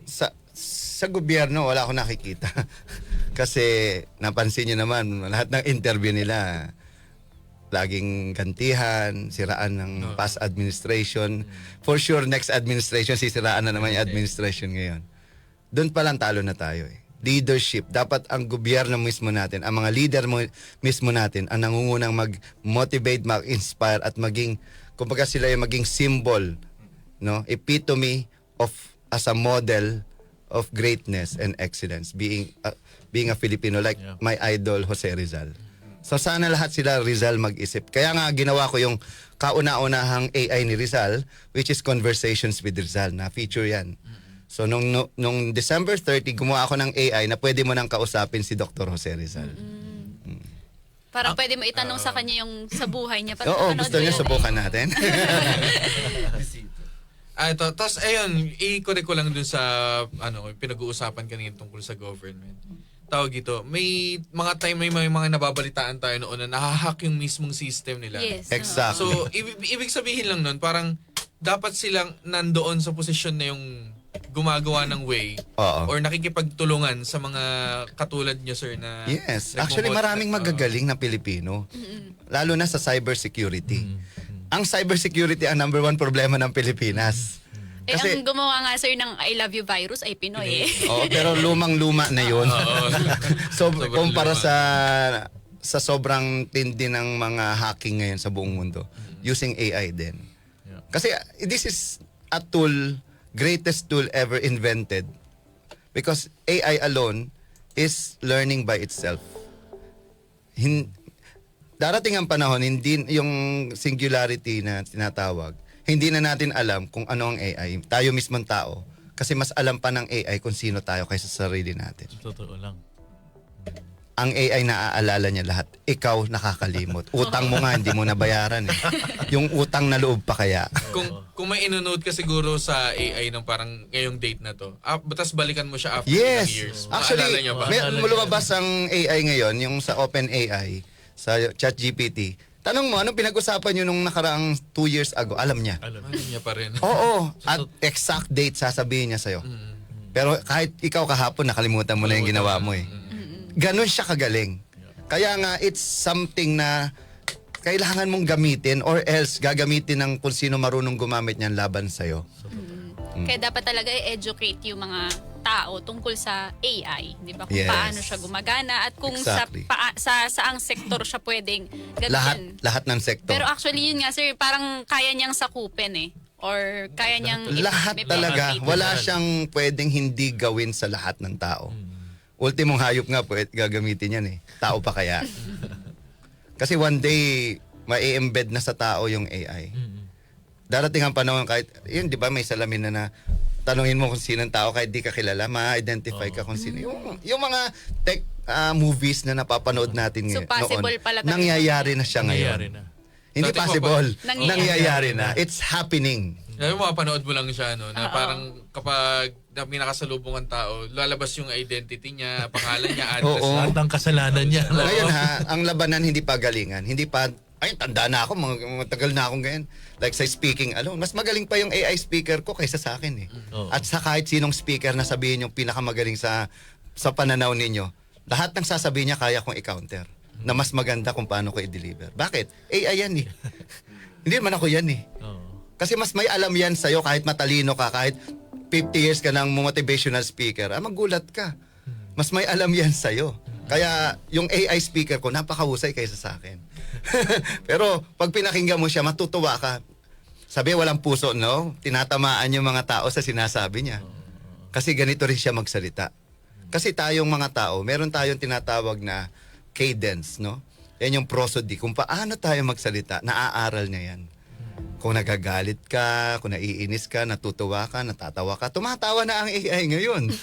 Sa gobyerno, wala akong nakikita. Kasi napansin nyo naman, lahat ng interview nila, laging gantihan, siraan ng past administration. For sure, next administration, sisiraan na naman yung administration ngayon. Doon pa lang talo na tayo eh. Leadership. Dapat ang gobyerno mismo natin, ang mga leader mismo natin, ang nangungunang mag-motivate, mag-inspire at maging, kumbaga sila yung maging symbol, no? Epitome of, as a model of greatness and excellence, being a Filipino, like my idol, Jose Rizal. So sana lahat sila Rizal mag-isip. Kaya nga ginawa ko yung kauna-unahang AI ni Rizal, which is Conversations with Rizal, na feature yan. So nung December 30, gumawa ako ng AI na pwede mo nang kausapin si Dr. Jose Rizal. Parang pwede mo itanong sa kanya yung sa buhay niya. Oo, gusto niya subukan natin. Ito. Tapos, ayun, i-connect ko lang dun sa, pinag-uusapan kanina tungkol sa government. Tawag ito, may mga time, may mga nababalitaan tayo noon na nahahack yung mismong system nila. Yes. Exactly. So, ibig sabihin lang nun, parang dapat silang nandoon sa posisyon na yung gumagawa ng way Oo. or nakikipagtulungan sa mga katulad nyo, sir, na Yes. Actually, maraming magagaling na Pilipino. Lalo na sa cybersecurity. Ang cybersecurity ang number 1 problema ng Pilipinas. Kasi, ang gumawa nga sir ng I love you virus ay Pinoy eh. oo, pero lumang-luma na yun. So, Sobrang kumpara luma. sa sobrang tindi ng mga hacking ngayon sa buong mundo, using AI din. Yeah. Kasi this is a tool, greatest tool ever invented. Because AI alone is learning by itself. Darating ang panahon, hindi yung singularity na tinatawag, hindi na natin alam kung ano ang AI. Tayo mismong tao. Kasi mas alam pa ng AI kung sino tayo kaysa sa sarili natin. Totoo lang. Ang AI naaalala niya lahat. Ikaw nakakalimot. Utang mo nga, hindi mo nabayaran eh. Yung utang na loob pa kaya. Kung may inonote ka siguro sa AI ng parang ngayong date na to, batas balikan mo siya after Yes. ilang years. Actually, Maalala niya ba? lumabas ang AI ngayon, yung sa OpenAI, sa ChatGPT. Tanong mo, anong pinag-usapan nyo nung nakaraang 2 years ago? Alam niya. Alam. Alam niya pa rin. Oo. At exact date sasabihin niya sa'yo. Pero kahit ikaw kahapon, nakalimutan mo na yung ginawa mo eh. Ganon siya kagaling. Kaya nga, it's something na kailangan mong gamitin or else gagamitin ng kung sino marunong gumamit niyan laban sa'yo. Kaya dapat talaga i-educate yung mga tao tungkol sa AI, 'di ba? Kung Yes. paano siya gumagana at kung Exactly. sa saang sektor siya pwedeng gamitin. Lahat ng sektor. Pero actually yun nga sir, parang kaya niyang sakupin eh. Or kaya niyang Lahat may talaga. benefit. Wala siyang pwedeng hindi gawin sa lahat ng tao. Ultimong hayop nga gagamitin yan eh. Tao pa kaya. Kasi one day, mai-embed na sa tao yung AI. Darating ang panahon kahit, yun di ba may salamin na tanungin mo kung sinong tao kahit di ka kilala, ma-identify ka kung sino. Yung mga tech movies na napapanood natin So, ngayon possible pala talaga. nangyayari na siya Nangyayari ngayon. na. Hindi Dati possible. Nangyayari. Nangyayari na. It's happening. Yung mapapanood mo lang siya, no? Na parang kapag may nakasalubong ang tao, lalabas yung identity niya, pangalan niya, address. Oo. Lahat ng kasalanan niya. Ngayon ha, ang labanan hindi pa galingan. Hindi pa, ay tanda na ako, matagal na akong ganyan. Like sa speaking alone, mas magaling pa yung AI speaker ko kaysa sa akin eh. Oo. At sa kahit sinong speaker na sabihin yung pinakamagaling sa pananaw ninyo, lahat ng sasabihin niya kaya kong i-counter na mas maganda kung paano ko i-deliver. Bakit? AI yan eh. Hindi naman ako yan eh. Oo. Kasi mas may alam yan sa'yo kahit matalino ka, kahit 50 years ka ng motivational speaker, magulat ka. Mas may alam yan sa'yo. Kaya yung AI speaker ko, napakahusay kaysa sa akin. Pero pag pinakinggan mo siya, matutuwa ka. Sabi, walang puso, no? Tinatamaan yung mga tao sa sinasabi niya. Kasi ganito rin siya magsalita. Kasi tayong mga tao, meron tayong tinatawag na cadence, no? Yan yung prosody. Kung paano tayo magsalita, naaaral niya yan. Kung nagagalit ka, kung naiinis ka, natutuwa ka, natatawa ka, tumatawa na ang AI ngayon.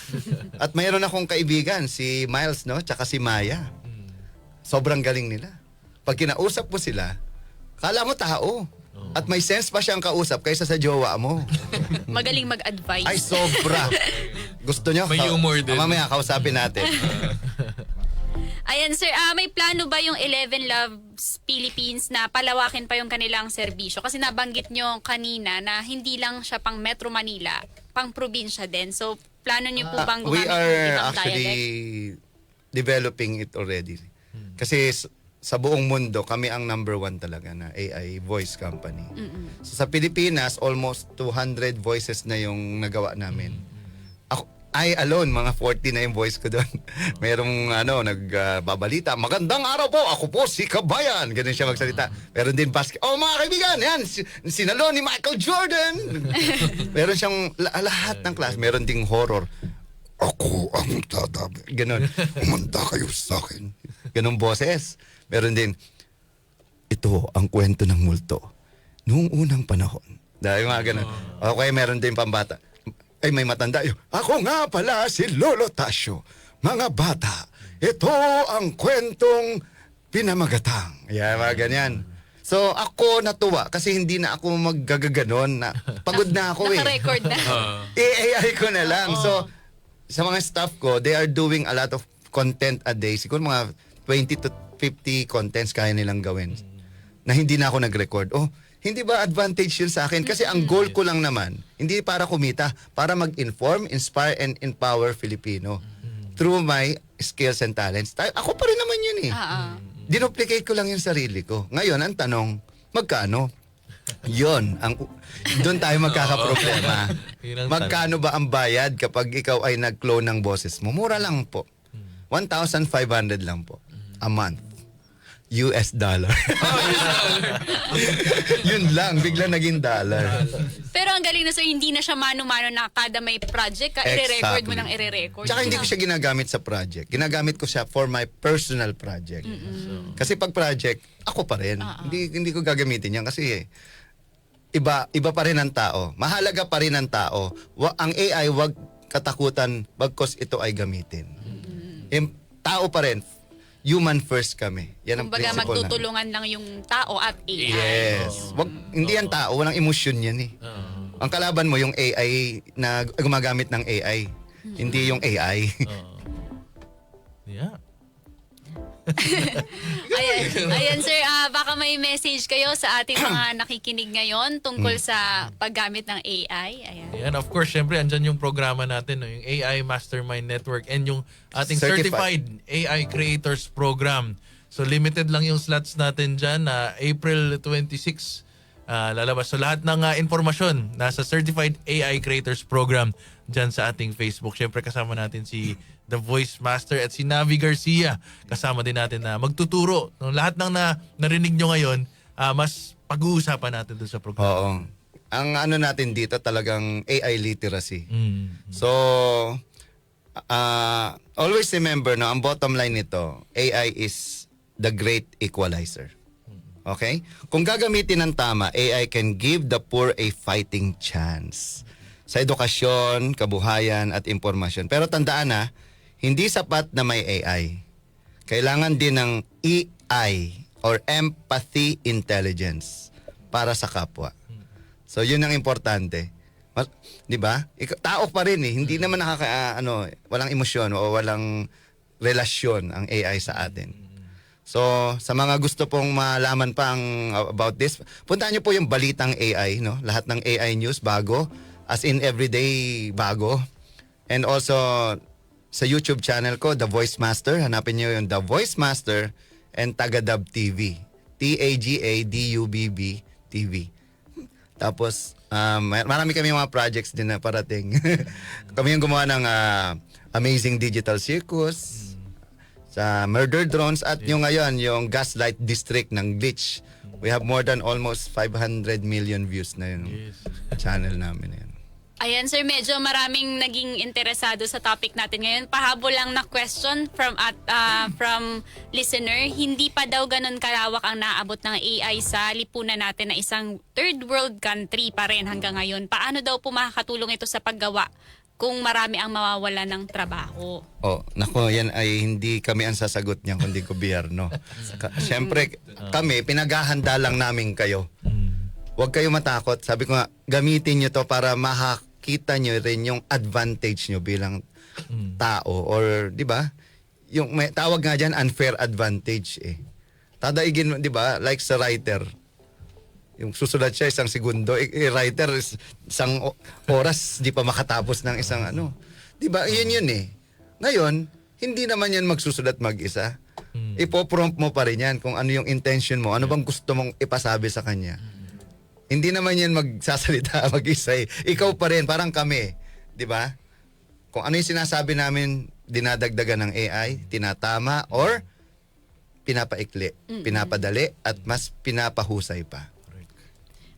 At mayroon akong kaibigan, si Miles, no? Tsaka si Maya. Sobrang galing nila. Pag kinausap mo sila, kala mo tao. At may sense pa siyang kausap kaysa sa jowa mo. Magaling mag-advise. Ay, sobra. Gusto nyo? May humor din. Mamaya, kausapin natin. Ayan sir, may plano ba yung 11 Loves Philippines na palawakin pa yung kanilang serbisyo? Kasi nabanggit nyo kanina na hindi lang siya pang Metro Manila, pang probinsya din. So, plano nyo po bang We gumamit ng are ibang actually dialect? developing it already. Kasi sa buong mundo, kami ang number 1 talaga na AI voice company. So sa Pilipinas, almost 200 voices na yung nagawa namin. I alone, mga 40 na yung voice ko doon. Merong nagbabalita, magandang araw po, ako po si Kabayan. Ganun siya magsalita. Meron din basket. Oh mga kaibigan, yan, sinalo ni Michael Jordan. Meron siyang lahat ng class. Meron ding horror. Ako ang tatabi. Ganun. Umanda kayo sa akin. Ganun boses. Meron din, ito ang kwento ng multo. Noong unang panahon. Dahil mga ganun. Okay, meron din pambata. Ay, may matanda yun. Ako nga pala si Lolo Tasyo. Mga bata, ito ang kwentong pinamagatang. Yeah, mga ganyan. So ako natuwa kasi hindi na ako maggagaganon na pagod na ako eh. Naka-record na. AI ko na lang. So sa mga staff ko, they are doing a lot of content a day. Siguro mga 20 to 50 contents kaya nilang gawin. Na hindi na ako nag-record. Oh, hindi ba advantage yun sa akin? Kasi ang goal ko lang naman, hindi para kumita, para mag-inform, inspire, and empower Filipino through my skills and talents. Ako pa rin naman yun eh. Dinuplicate ko lang yung sarili ko. Ngayon, ang tanong, magkano? Yun, doon tayo magkakaproblema. Yun ang Magkano ba ang bayad kapag ikaw ay nag-clone ng boses mo? Mura lang po. 1,500 lang po a month. US dollar. Yun lang, bigla naging dollar. Pero ang galing na sir, hindi na siya mano-mano na kada may project ka, i-record mo ng i-record. Tsaka hindi ko siya ginagamit sa project. Ginagamit ko siya for my personal project. Kasi pag project, ako pa rin. Hindi ko gagamitin yan kasi iba pa rin ang tao. Mahalaga pa rin ang tao. Ang AI, wag katakutan bagkos ito ay gamitin. Tao pa rin. Human first kami. Yan ang Kumbaga principle magtutulungan lang yung tao at AI. Yes. Hindi yan tao, walang emosyon yan eh. Ang kalaban mo yung AI na gumagamit ng AI. Hindi yung AI. Yeah. Ayan sir, baka may message kayo sa ating mga nakikinig ngayon tungkol sa paggamit ng AI. Ayan. Yan, of course, syempre, andyan yung programa natin, no? Yung AI Mastermind Network and yung ating Certified AI Creators Program. So, limited lang yung slots natin dyan. April 26, lalabas. So, lahat ng informasyon nasa Certified AI Creators Program dyan sa ating Facebook. Syempre, kasama natin si The Voice Master at si Navi Garcia. Kasama din natin na magtuturo. No, lahat ng narinig nyo ngayon, mas pag-uusapan natin doon sa program. Oo. Ang ano natin dito talagang AI literacy. So, always remember, no, ang bottom line nito, AI is the great equalizer. Okay? Kung gagamitin ng tama, AI can give the poor a fighting chance sa edukasyon, kabuhayan, at impormasyon. Pero tandaan na, hindi sapat na may AI. Kailangan din ng EI or empathy intelligence para sa kapwa. So yun ang importante. 'Di ba? Tao pa rin eh, hindi naman walang emosyon o walang relasyon ang AI sa atin. So sa mga gusto pong malaman pa about this, puntahan niyo po yung Balitang AI, no? Lahat ng AI news bago, as in everyday bago. And also sa YouTube channel ko, The Voice Master. Hanapin niyo yung The Voice Master and Tagadub TV. TAGADUBB TV. Tapos, marami kami mga projects din na parating. Kami yung gumawa ng Amazing Digital Circus, sa Murder Drones, at yung ngayon, yung Gaslight District ng Glitch. We have more than almost 500 million views na yung channel namin na yun. Ayan sir, medyo maraming naging interesado sa topic natin ngayon. Pahabol lang na question from listener. Hindi pa daw ganun kalawak ang naabot ng AI sa lipunan natin na isang third world country pa rin hanggang ngayon. Paano daw po makakatulong ito sa paggawa kung marami ang mawawala ng trabaho? Oh, nako, yan ay hindi kami ang sasagot niyan kundi gobyerno. Siyempre, kami, pinaghahanda lang namin kayo. Huwag kayo matakot. Sabi ko nga, gamitin nyo to para makita nyo rin yung advantage nyo bilang tao. Or, di ba? Yung may tawag nga dyan, unfair advantage eh. Tadaigin, di ba? Like sa writer. Yung susulat siya isang segundo, writer isang oras di pa makatapos ng isang ano. Di ba? Yun eh. Ngayon, hindi naman yan magsusulat mag-isa. Ipo-prompt mo pa rin yan kung ano yung intention mo, ano bang gusto mong ipasabi sa kanya. Hindi naman yan magsasalita mag-isa eh. Ikaw pa rin, parang kami. Di ba? Kung ano yung sinasabi namin, dinadagdagan ng AI, tinatama, or pinapaikli, pinapadali, at mas pinapahusay pa.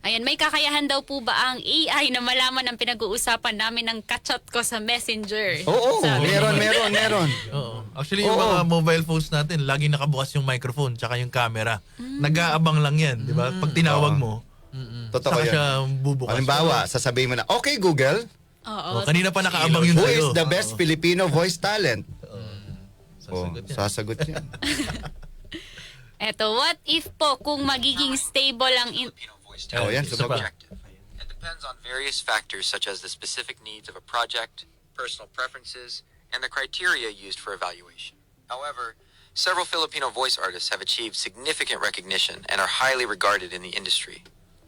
Ayan, may kakayahan daw po ba ang AI na malaman ang pinag-uusapan namin ng kachat ko sa Messenger? Oo, meron. Oo. Actually, yung mga mobile phones natin, lagi nakabukas yung microphone tsaka yung camera. Nag-aabang lang yan, di ba? Pag tinawag mo, Totoo saka yan. siya bubukas. Halimbawa, sasabihin mo na, okay Google, Oo. Kanina pa nakaabang yun who sa'yo. is the best Filipino voice talent? Sasagot yan. Sasagot yan. Eto, what if po kung magiging stable ang Filipino voice Oh, yan, talent is sumagot. subjective. It depends on various factors such as the specific needs of a project, personal preferences, and the criteria used for evaluation. However, several Filipino voice artists have achieved significant recognition and are highly regarded in the industry.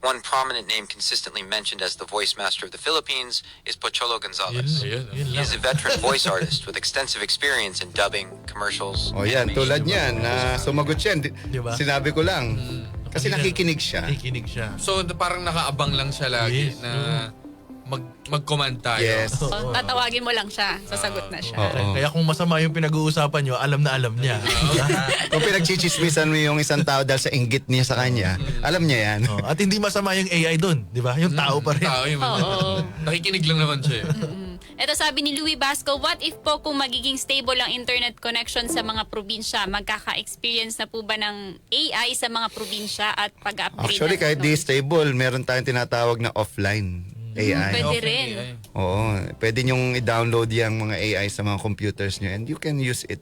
One prominent name consistently mentioned as the voice master of the Philippines is Pocholo Gonzalez. Yun He is a veteran voice artist with extensive experience in dubbing, commercials, O yan, animation. tulad niyan, na sumagot siya. Diba? Sinabi ko lang. Kasi nakikinig siya. Nakikinig siya. So parang nakaabang lang siya lagi Yes, na mag-command tayo. Yes. So, tatawagin mo lang siya, sasagot na siya. Oo. Kaya kung masama yung pinag-uusapan nyo, alam na alam niya. Kung pinagchichismisan mo yung isang tao dahil sa inggit niya sa kanya, alam niya yan. Oh, at hindi masama yung AI doon, di ba? Yung tao pa rin. Tao yung Oo. nakikinig lang naman siya. Ito sabi ni Louie Basco, what if po kung magiging stable ang internet connection sa mga probinsya? Magkaka-experience na po ba ng AI sa mga probinsya at pag-upgrade? Actually, na kahit di stable, meron tayong tinatawag na offline AI. Pwede rin. Oo, pwede nyong i-download yung mga AI sa mga computers nyo and you can use it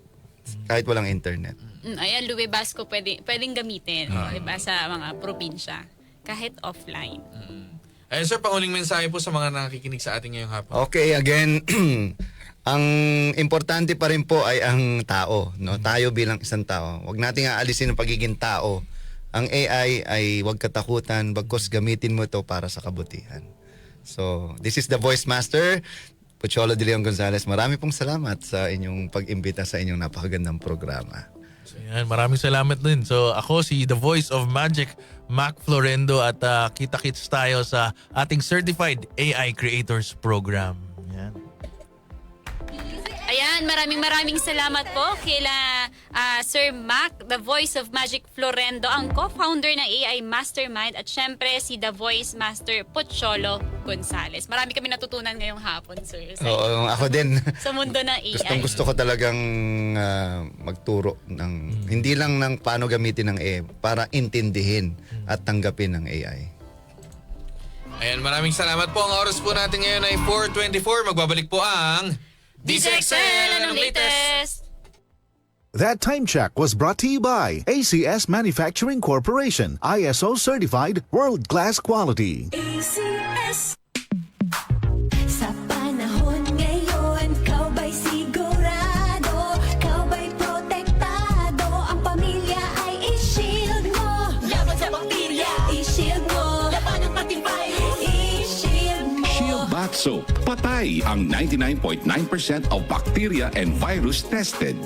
kahit walang internet. Ayan, Louie Basco, pwedeng gamitin diba, sa mga probinsya. Kahit offline. Ayun sir, panguling mensahe po sa mga nakikinig sa ating ngayong hapon. Okay, again, ang importante pa rin po ay ang tao, no? Tayo bilang isang tao. Huwag nating aalisin ang pagiging tao. Ang AI ay huwag katakutan, bagkus gamitin mo ito para sa kabutihan. So, this is the Voice Master, Pocholo de Leon Gonzalez. Marami pong salamat sa inyong pag-imbita sa inyong napakagandang programa. So yan, maraming salamat din. So ako si The Voice of Magic, Mac Florendo, at kita-kits tayo sa ating Certified AI Creators Program. Yan. Ayan, maraming salamat po kila Sir Mac, The Voice of Magic Florendo, ang co-founder ng AI Mastermind, at syempre si The Voice Master Pocholo Gonzalez. Marami kami natutunan ngayong hapon, sir. Oo, ako din. Sa mundo ng AI. Gusto ko talagang magturo ng hindi lang ng paano gamitin ng AI para intindihin at tanggapin ng AI. Ayan, maraming salamat po. Ang oras po natin ngayon ay 4:24. Magbabalik po ang DZXL, anong latest? That time check was brought to you by ACS Manufacturing Corporation, ISO certified world-class quality. ACS. Sa panahon ngayon, kau ba'y sigurado? Kau ba'y protektado? Ang pamilya ay i-shield mo. Laban sa bakterya, i-shield mo. Laban ng matibay, i-shield mo. Shield Bath Soap. Patay ang 99.9% of bacteria and virus tested.